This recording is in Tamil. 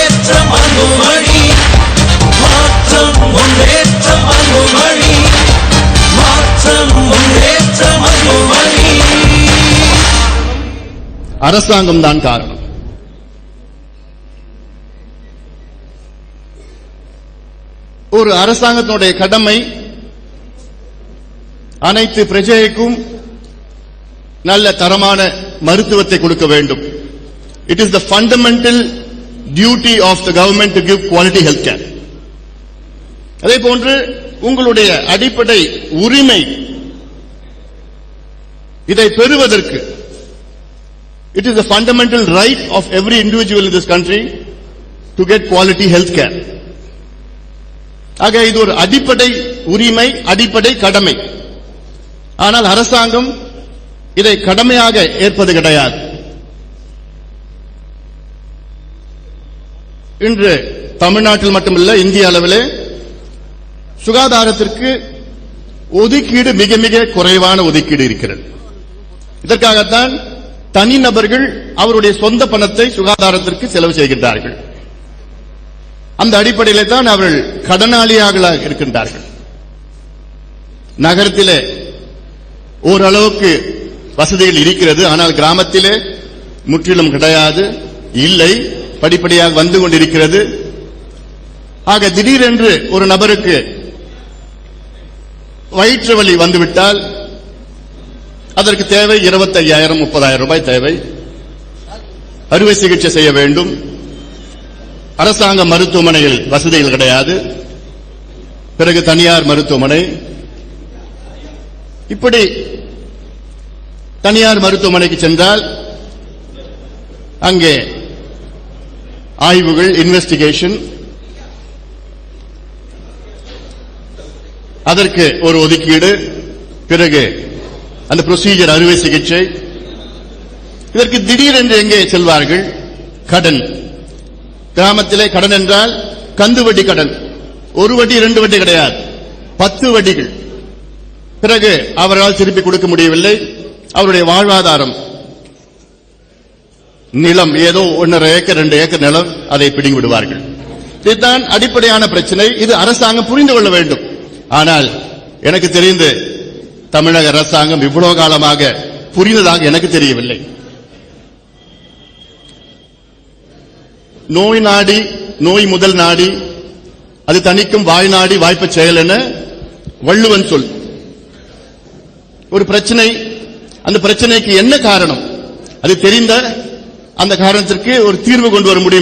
முன்னேற்றம் அங்குமணி மாற்றம் முன்னேற்றம் அங்குமணி மாற்றம் முன்னேற்றம் அங்குமணி. அரசாங்கம் தான் காரணம். ஒரு அரசாங்கத்தினுடைய கடமை அனைத்து பிரஜைக்கும் நல்ல தரமான மருத்துவத்தை கொடுக்க வேண்டும். It is the fundamental duty of the government to give quality health care. அதே போன்று உங்களுடைய அடிப்படை உரிமை இதை பெறுவதற்கு it is the fundamental right of every individual in this country to get quality health care. ஆக இது ஒரு அடிப்படை உரிமை, அடிப்படை கடமை. ஆனால் அரசாங்கம் இதை கடமையாக ஏற்பது கிடையாது. இன்று தமிழ்நாட்டில் மட்டுமல்ல, இந்திய அளவிலே சுகாதாரத்திற்கு ஒதுக்கீடு மிக மிக குறைவான ஒதுக்கீடு இருக்கிறது. இதற்காகத்தான் தனிநபர்கள் அவருடைய சொந்த பணத்தை சுகாதாரத்திற்கு செலவு செய்கின்றார்கள். அந்த அடிப்படையிலே தான் அவர்கள் கடனாளியாக இருக்கின்றார்கள். நகரத்திலே ஓரளவுக்கு வசதிகள் இருக்கிறது, ஆனால் கிராமத்திலே முற்றிலும் கிடையாது, இல்லை, படிப்படியாக வந்து கொண்டிருக்கிறது. ஆக திடீரென்று ஒரு நபருக்கு வயிற்று வலி வந்துவிட்டால் அதற்கு தேவை 25,000 30,000 ரூபாய் தேவை. அறுவை சிகிச்சை செய்ய வேண்டும். அரசாங்க மருத்துவமனையில் வசதிகள் கிடையாது. பிறகு தனியார் மருத்துவமனை. இப்படி தனியார் மருத்துவமனைக்கு சென்றால் அங்கே ஆய்வுகள், இன்வெஸ்டிகேஷன், அதற்கு ஒரு ஒதுக்கீடு, பிறகு அந்த ப்ரொசீஜர் அறுவை சிகிச்சை. இதற்கு திடீரென்று எங்கே செல்வார்கள்? கடன். கிராமத்திலே கடன் என்றால் கந்து வட்டி கடன். ஒரு வட்டி 2 வட்டி கிடையாது, 10 வட்டிகள். பிறகு அவரால் திருப்பி கொடுக்க முடியவில்லை. அவருடைய வாழ்வாதாரம் நிலம் ஏதோ 1.5 ஏக்கர் 2 ஏக்கர் நிலம், அதை பிடிங்கி விடுவார்கள். இதுதான் அடிப்படையான பிரச்சனை. இது அரசாங்கம் புரிந்து கொள்ள வேண்டும். ஆனால் எனக்கு தெரிந்து தமிழக அரசாங்கம் இவ்வளவு காலமாக புரிந்ததாக எனக்கு தெரியவில்லை. நோய் நாடி, நோய் முதல் நாடி, அது தணிக்கும் வாய் நாடி வாய்ப்பு செயல் என வள்ளுவன் சொல். ஒரு பிரச்சனை, அந்த பிரச்சனைக்கு என்ன காரணம் அது தெரிந்த அந்த காரணத்திற்கு ஒரு தீர்வு கொண்டு வர முடியும்.